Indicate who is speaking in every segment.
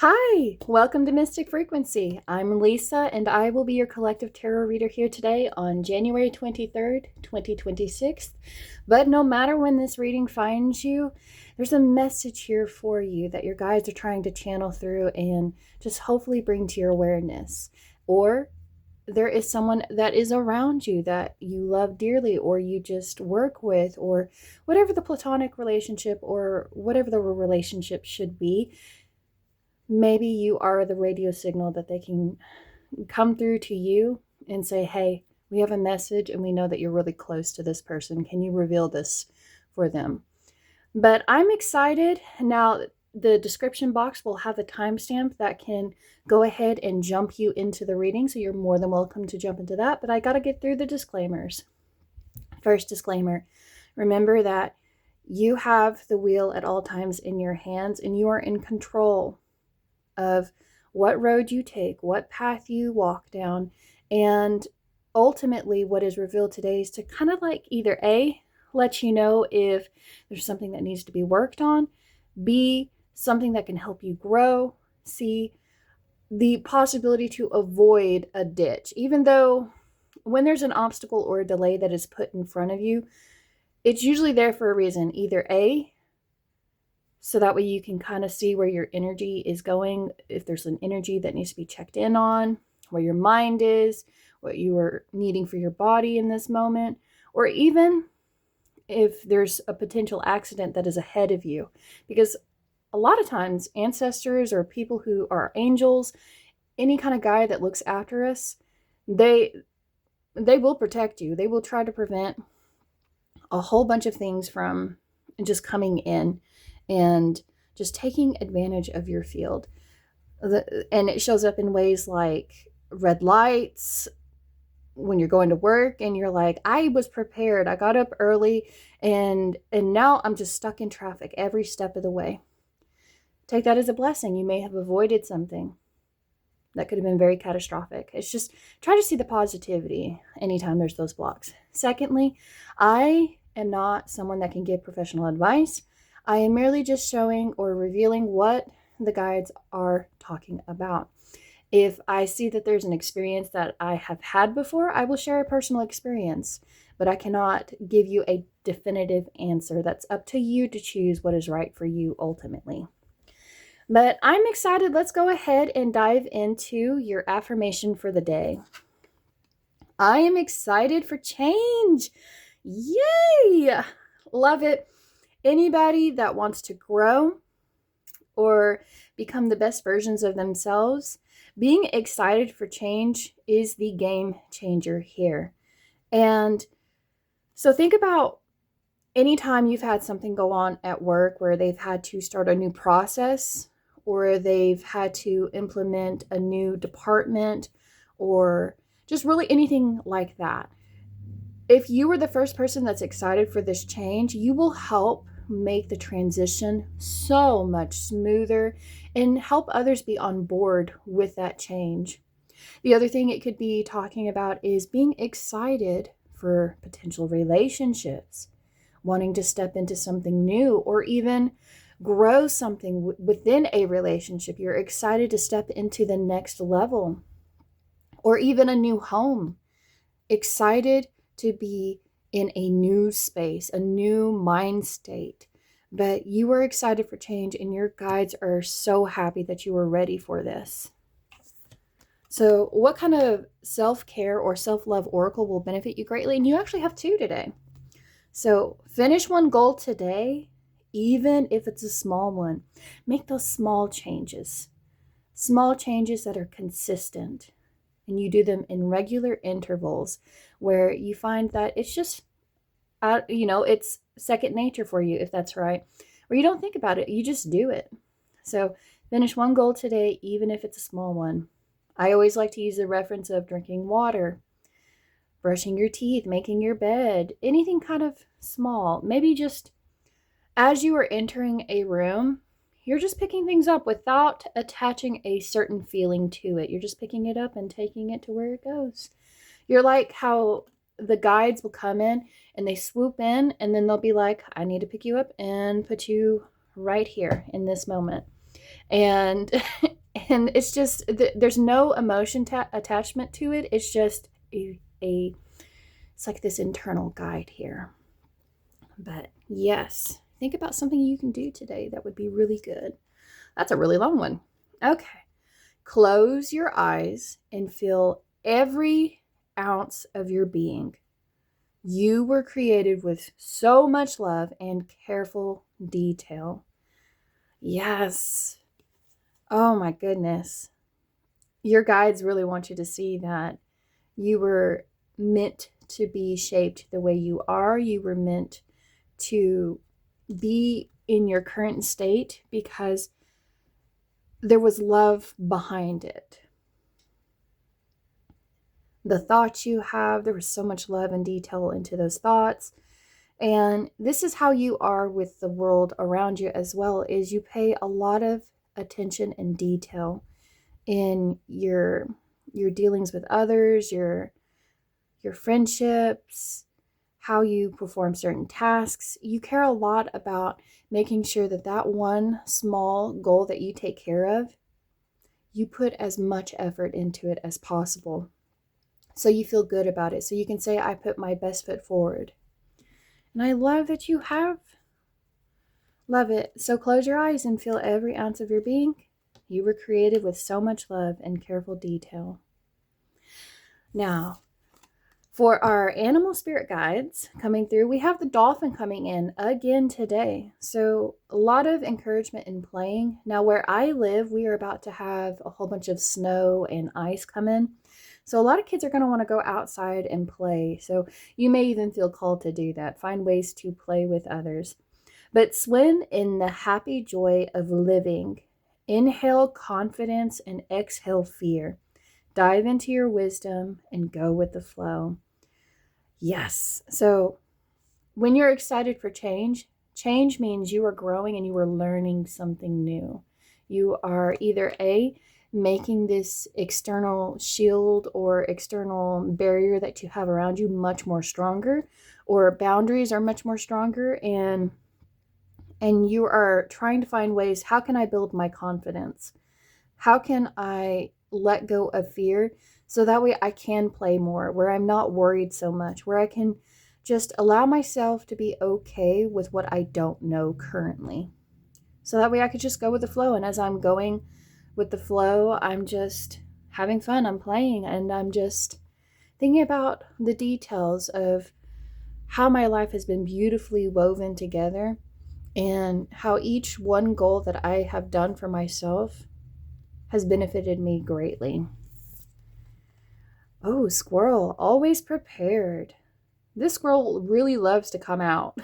Speaker 1: Hi, welcome to Mystic Frequency. I'm Lisa, and I will be your collective tarot reader here today on January 23rd, 2026. But no matter when this reading finds you, there's a message here for you that your guides are trying to channel through and just hopefully bring to your awareness. Or there is someone that is around you that you love dearly, or you just work with, or whatever the platonic relationship or whatever the relationship should be. Maybe you are the radio signal that they can come through to you and say, hey, we have a message and we know that you're really close to this person. Can you reveal this for them? But I'm excited. Now, the description box will have the timestamp that can go ahead and jump you into the reading. So you're more than welcome to jump into that. But I got to get through the disclaimers. First disclaimer, remember that you have the wheel at all times in your hands and you are in control of what road you take, what path you walk down, and ultimately what is revealed today is to kind of like either A, let you know if there's something that needs to be worked on, B, something that can help you grow, C, the possibility to avoid a ditch. Even though when there's an obstacle or a delay that is put in front of you, it's usually there for a reason. Either A, so that way you can kind of see where your energy is going, if there's an energy that needs to be checked in on, where your mind is, what you are needing for your body in this moment, or even if there's a potential accident that is ahead of you. Because a lot of times ancestors or people who are angels, any kind of guide that looks after us, they will protect you. They will try to prevent a whole bunch of things from just coming in and just taking advantage of your field. And it shows up in ways like red lights, when you're going to work and you're like, I was prepared, I got up early, and now I'm just stuck in traffic every step of the way. Take that as a blessing. You may have avoided something that could have been very catastrophic. It's just try to see the positivity anytime there's those blocks. Secondly, I am not someone that can give professional advice. I am merely just showing or revealing what the guides are talking about. If I see that there's an experience that I have had before, I will share a personal experience, but I cannot give you a definitive answer. That's up to you to choose what is right for you ultimately. But I'm excited. Let's go ahead and dive into your affirmation for the day. I am excited for change. Yay! Love it. Anybody that wants to grow or become the best versions of themselves, being excited for change is the game changer here. And so think about anytime you've had something go on at work where they've had to start a new process, or they've had to implement a new department, or just really anything like that. If you were the first person that's excited for this change, you will help make the transition so much smoother and help others be on board with that change. The other thing it could be talking about is being excited for potential relationships, wanting to step into something new, or even grow something within a relationship. You're excited to step into the next level, or even a new home. Excited to be in a new space, a new mind state. But you are excited for change, and your guides are so happy that you are ready for this. So what kind of self-care or self-love oracle will benefit you greatly? And you actually have two today. So finish one goal today, even if it's a small one. Make those small changes that are consistent. And you do them in regular intervals where you find that it's just, it's second nature for you, if that's right. Where you don't think about it, you just do it. So finish one goal today, even if it's a small one. I always like to use the reference of drinking water, brushing your teeth, making your bed, anything kind of small. Maybe just as you are entering a room, you're just picking things up without attaching a certain feeling to it. You're just picking it up and taking it to where it goes. You're like how the guides will come in and they swoop in, and then they'll be like, I need to pick you up and put you right here in this moment. And and it's just there's no emotion attachment to it. It's just it's like this internal guide here. But yes, think about something you can do today that would be really good. That's a really long one. Okay. Close your eyes and feel every ounce of your being. You were created with so much love and careful detail. Yes. Oh my goodness. Your guides really want you to see that you were meant to be shaped the way you are. You were meant to be in your current state because there was love behind it. The thoughts you have, there was so much love and detail into those thoughts. And this is how you are with the world around you as well, is you pay a lot of attention and detail in your dealings with others, your friendships, how you perform certain tasks. You care a lot about making sure that that one small goal that you take care of, you put as much effort into it as possible. So you feel good about it. So you can say, I put my best foot forward. And I love that you have. Love it. So close your eyes and feel every ounce of your being. You were created with so much love and careful detail. Now, for our animal spirit guides coming through, we have the dolphin coming in again today. So a lot of encouragement in playing. Now, where I live, we are about to have a whole bunch of snow and ice come in. So a lot of kids are going to want to go outside and play. So you may even feel called to do that. Find ways to play with others. But swim in the happy joy of living. Inhale confidence and exhale fear. Dive into your wisdom and go with the flow. Yes. So when you're excited for change, change means you are growing and you are learning something new. You are either making this external shield or external barrier that you have around you much more stronger, or boundaries are much more stronger, and you are trying to find ways, how can I build my confidence? How can I let go of fear so that way I can play more, where I'm not worried so much, where I can just allow myself to be okay with what I don't know currently. So that way I could just go with the flow. And as I'm going with the flow, I'm just having fun. I'm playing and I'm just thinking about the details of how my life has been beautifully woven together and how each one goal that I have done for myself has benefited me greatly. Oh, squirrel, always prepared. This squirrel really loves to come out.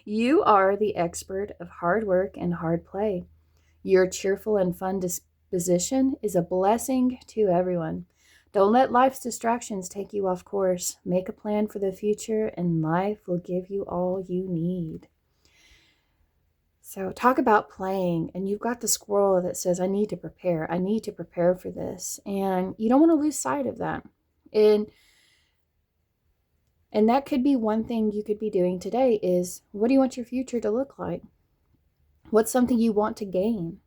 Speaker 1: You are the expert of hard work and hard play. Your cheerful and fun disposition is a blessing to everyone. Don't let life's distractions take you off course. Make a plan for the future, and life will give you all you need. So talk about playing, and you've got the squirrel that says, I need to prepare. I need to prepare for this. And you don't want to lose sight of that. And that could be one thing you could be doing today is, what do you want your future to look like? What's something you want to gain?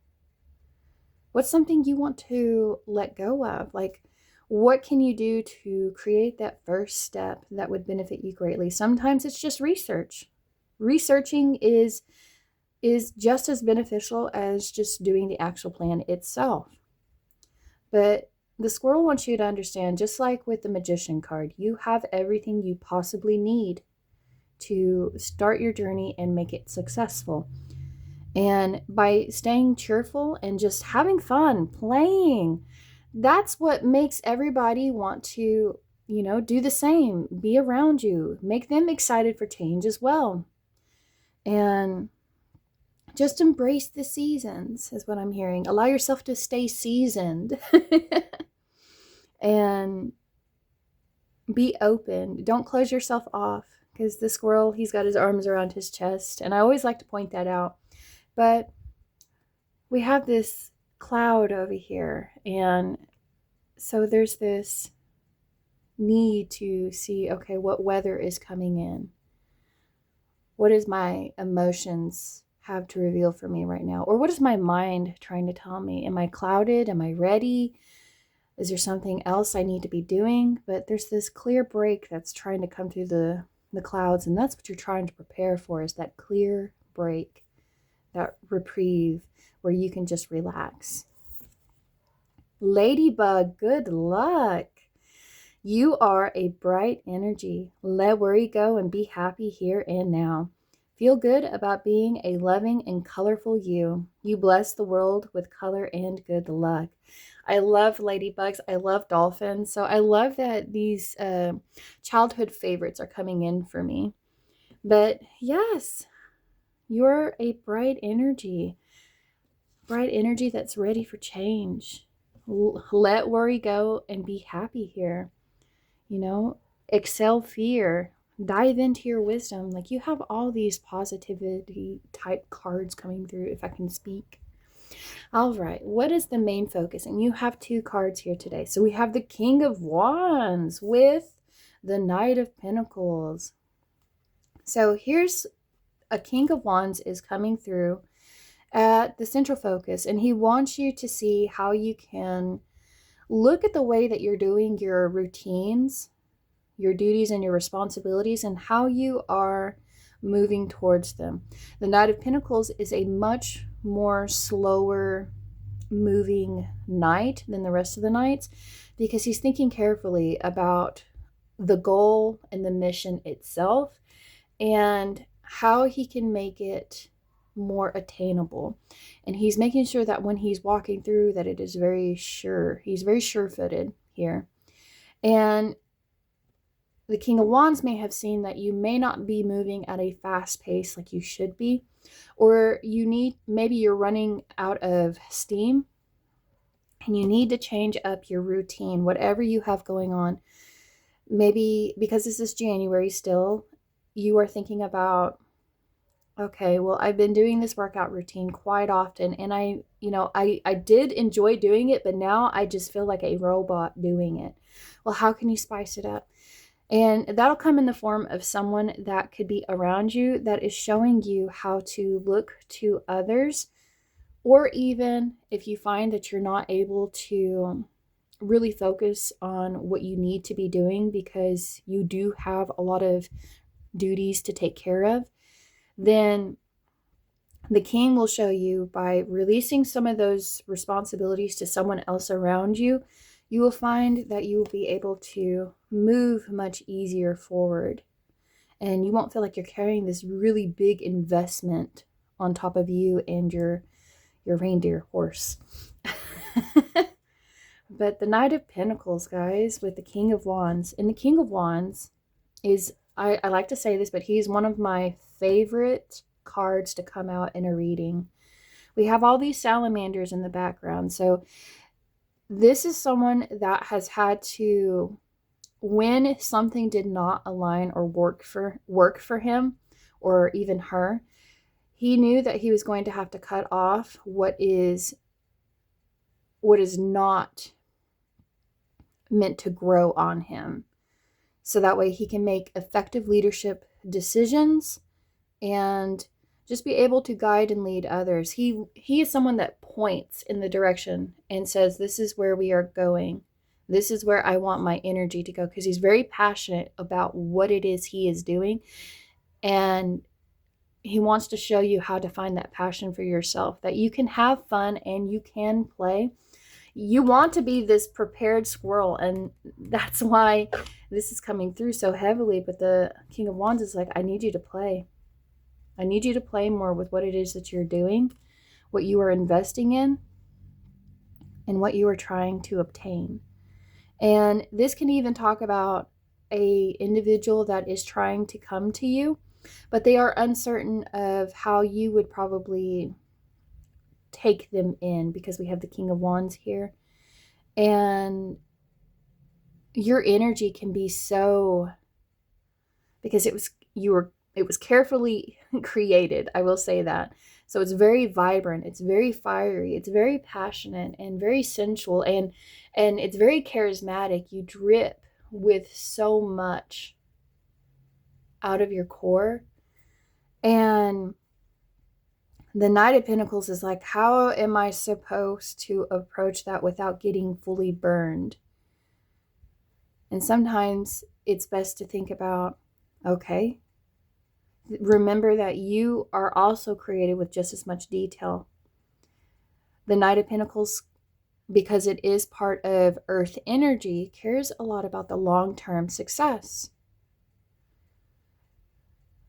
Speaker 1: What's something you want to let go of? Like, what can you do to create that first step that would benefit you greatly? Sometimes it's just research. Researching is just as beneficial as just doing the actual plan itself. But the squirrel wants you to understand, just like with the magician card, you have everything you possibly need to start your journey and make it successful. And by staying cheerful and just having fun, playing, that's what makes everybody want to, do the same, be around you, make them excited for change as well. And just embrace the seasons is what I'm hearing. Allow yourself to stay seasoned and be open. Don't close yourself off, because the squirrel, he's got his arms around his chest. And I always like to point that out. But we have this cloud over here. And so there's this need to see, okay, what weather is coming in? What is my emotions? have to reveal for me right now? Or what is my mind trying to tell me? Am I clouded? Am I ready? Is there something else I need to be doing? But there's this clear break that's trying to come through the clouds, and that's what you're trying to prepare for, is that clear break, that reprieve where you can just relax. Ladybug, good luck. You are a bright energy. Let worry go and be happy here and now. Feel good about being a loving and colorful you. You bless the world with color and good luck. I love ladybugs. I love dolphins. So I love that these childhood favorites are coming in for me. But yes, you're a bright energy that's ready for change. Let worry go and be happy here. You know, excel fear, dive into your wisdom. Like, you have all these positivity type cards coming through, if I can speak. All right, what is the main focus? And you have 2 cards here today. So we have the King of Wands with the Knight of Pentacles. So here's a King of Wands is coming through at the central focus, and he wants you to see how you can look at the way that you're doing your routines, your duties, and your responsibilities, and how you are moving towards them. The Knight of Pentacles is a much more slower moving knight than the rest of the knights, because he's thinking carefully about the goal and the mission itself and how he can make it more attainable. And he's making sure that when he's walking through, that it is very sure. He's very sure-footed here. And the King of Wands may have seen that you may not be moving at a fast pace like you should be, or maybe you're running out of steam and you need to change up your routine, whatever you have going on. Maybe because this is January still, you are thinking about, okay, well, I've been doing this workout routine quite often, and I did enjoy doing it, but now I just feel like a robot doing it. Well, how can you spice it up? And that'll come in the form of someone that could be around you that is showing you how to look to others, or even if you find that you're not able to really focus on what you need to be doing because you do have a lot of duties to take care of, then the king will show you, by releasing some of those responsibilities to someone else around you, you will find that you will be able to move much easier forward. And you won't feel like you're carrying this really big investment on top of you and your reindeer horse. But the Knight of Pentacles, guys, with the King of Wands. And the King of Wands is, I like to say this, but he's one of my favorite cards to come out in a reading. We have all these salamanders in the background. So this is someone that has had to, when something did not align or work for him or even her, he knew that he was going to have to cut off what is not meant to grow on him. So that way he can make effective leadership decisions and just be able to guide and lead others. He is someone that points in the direction and says, this is where we are going. This is where I want my energy to go, because he's very passionate about what it is he is doing. And he wants to show you how to find that passion for yourself, that you can have fun and you can play. You want to be this prepared squirrel, and that's why this is coming through so heavily. But the King of Wands is like, I need you to play. I need you to play more with what it is that you're doing, what you are investing in, and what you are trying to obtain. And this can even talk about a individual that is trying to come to you, but they are uncertain of how you would probably take them in, because we have the King of Wands here. And your energy can be so, because it was carefully created, I will say that. So it's very vibrant, it's very fiery, it's very passionate and very sensual, and it's very charismatic. You drip with so much out of your core. And The Knight of Pentacles is like, how am I supposed to approach that without getting fully burned? And sometimes it's best to think about, okay, remember that you are also created with just as much detail. The Knight of Pentacles, because it is part of earth energy, cares a lot about the long-term success.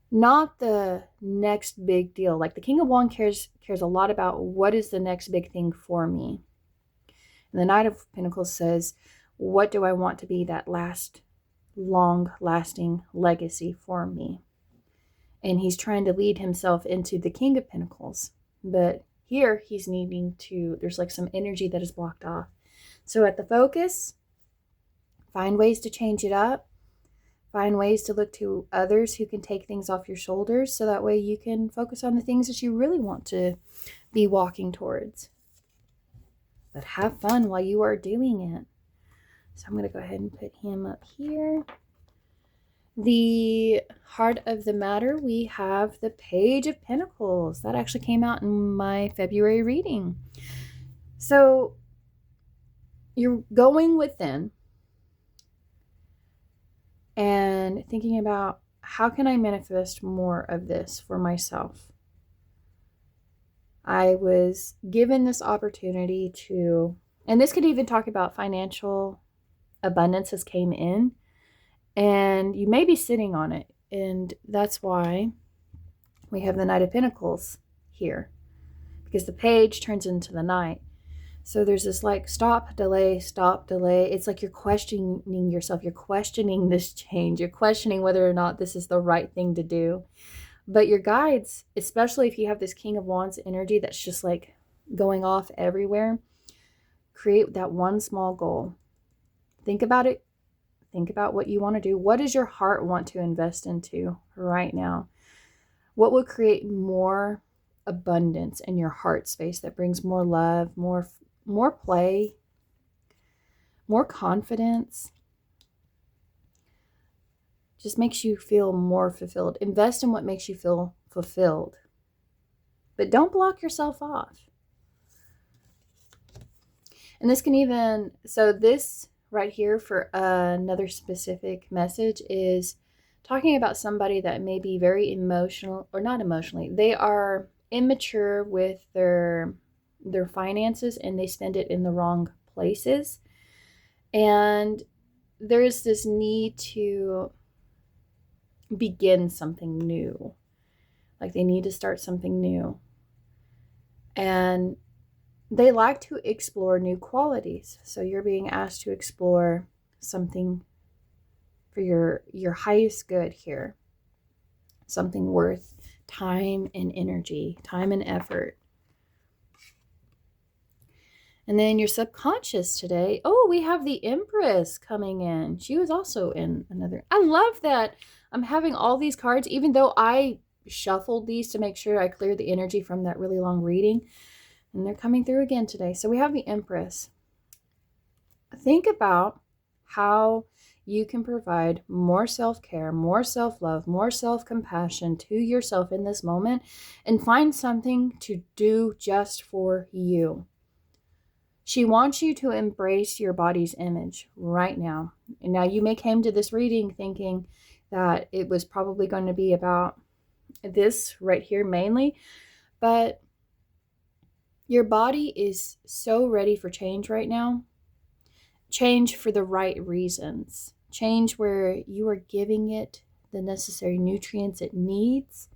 Speaker 1: Not the next big deal. Like the King of Wands cares a lot about what is the next big thing for me. And the Knight of Pentacles says, what do I want to be that long-lasting legacy for me? And he's trying to lead himself into the King of Pentacles. But here he's needing to, there's like some energy that is blocked off. So at the focus, find ways to change it up. Find ways to look to others who can take things off your shoulders, so that way you can focus on the things that you really want to be walking towards. But have fun while you are doing it. So I'm going to go ahead and put him up here. The heart of the matter, we have the Page of Pentacles. That actually came out in my February reading. So you're going within and thinking about, how can I manifest more of this for myself? I was given this opportunity to, and this could even talk about financial abundance has came in, and you may be sitting on it. And that's why we have the Knight of Pentacles here, because the page turns into the Knight. So there's this like stop, delay, stop, delay. It's like you're questioning yourself. You're questioning this change. You're questioning whether or not this is the right thing to do. But your guides, especially if you have this King of Wands energy that's just like going off everywhere, create that one small goal. Think about it. Think about what you want to do. What does your heart want to invest into right now? What will create more abundance in your heart space that brings more love, more play, more confidence? Just makes you feel more fulfilled. Invest in what makes you feel fulfilled. But don't block yourself off. And this can even, so this right here for another specific message is talking about somebody that may be very emotional, or not emotionally. They are immature with their finances, and they spend it in the wrong places. And there's this need to begin something new. Like they need to start something new. And they like to explore new qualities. So you're being asked to explore something for your highest good here. Something worth time and energy, time and effort. And then your subconscious today. Oh, we have the Empress coming in. She was also in another. I love that I'm having all these cards, even though I shuffled these to make sure I cleared the energy from that really long reading. And they're coming through again today. So we have the Empress. Think about how you can provide more self-care, more self-love, more self-compassion to yourself in this moment, and find something to do just for you. She wants you to embrace your body's image right now. And now you may came to this reading thinking that it was probably going to be about this right here mainly, but your body is so ready for change right now. Change for the right reasons. Change where you are giving it the necessary nutrients it needs.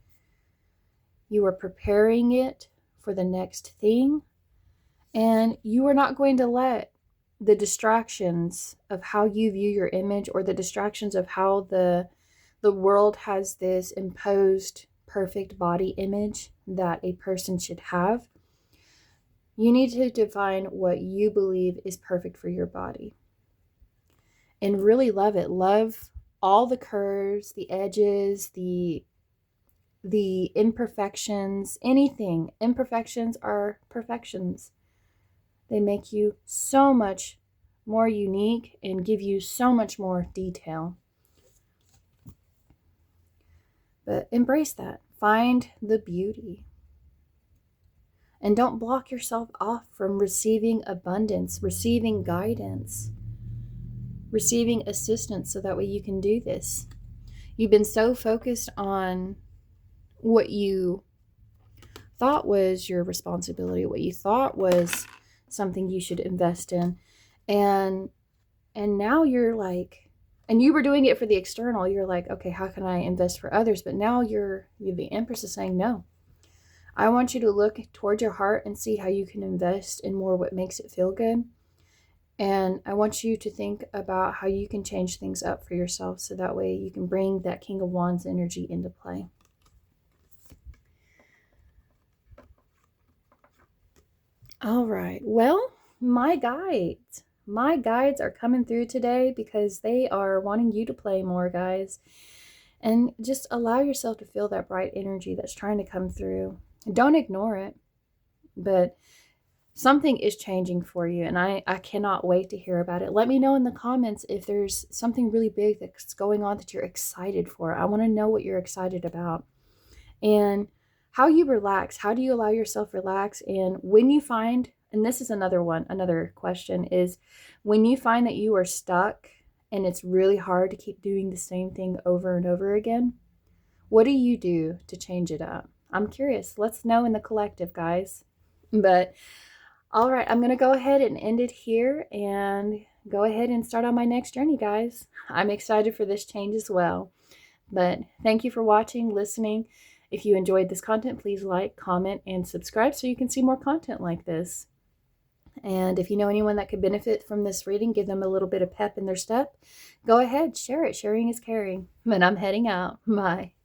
Speaker 1: You are preparing it for the next thing. And you are not going to let the distractions of how you view your image, or the distractions of how the world has this imposed perfect body image that a person should have. You need to define what you believe is perfect for your body. And really love it. Love all the curves, the edges, the imperfections, anything. Imperfections are perfections. They make you so much more unique and give you so much more detail. But embrace that. Find the beauty. And don't block yourself off from receiving abundance, receiving guidance, receiving assistance so that way you can do this. You've been so focused on what you thought was your responsibility, what you thought was something you should invest in. And now you're like, and you were doing it for the external. You're like, okay, how can I invest for others? But now the Empress is saying, no, I want you to look toward your heart and see how you can invest in more what makes it feel good. And I want you to think about how you can change things up for yourself so that way you can bring that King of Wands energy into play. All right. Well, my guides are coming through today because they are wanting you to play more, guys. And just allow yourself to feel that bright energy that's trying to come through. Don't ignore it, but something is changing for you, and I cannot wait to hear about it. Let me know in the comments if there's something really big that's going on that you're excited for. I want to know what you're excited about and how you relax. How do you allow yourself relax? And when you find, and this is another question, is when you find that you are stuck and it's really hard to keep doing the same thing over and over again, what do you do to change it up? I'm curious. Let's know in the collective, guys. But all right, I'm going to go ahead and end it here and go ahead and start on my next journey, guys. I'm excited for this change as well. But thank you for watching, listening. If you enjoyed this content, please like, comment, and subscribe so you can see more content like this. And if you know anyone that could benefit from this reading, give them a little bit of pep in their step, go ahead, share it. Sharing is caring. And I'm heading out. Bye.